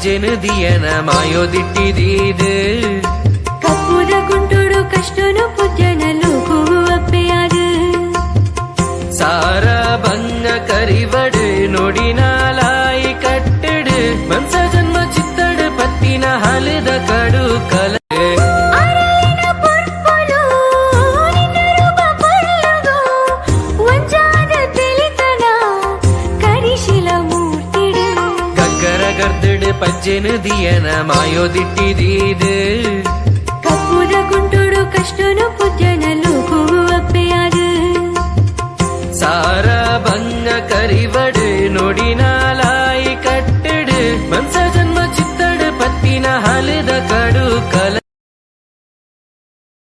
ಪಜ್ಜೆನು ದಿಯನ ಮಾಯೋದಿಟ್ಟಿದೀದು ಕಪ್ಪುದ ಗುಂಟೋಡು ಕಷ್ಟನು ಪುಜ್ಜನ ಲೋಕವು ಅಪ್ಪೆಯಾದು ಸಾರ ಬಂಗ ಕರಿವಡು ನೊಡಿನಾಲಾಯಿ ಕಟ್ಟಡು ಮನ್ಸ ಜನ್ಮ ಚಿತ್ತಡು ಪತ್ತಿನ ಹಲದ ಕಡು ಕಲ ಗಗ್ಗರ ಗರ್ದಡು ಪಜ್ಜೆನು ದಿಯನ ಮಾಯೋದಿಟ್ಟಿದೀದು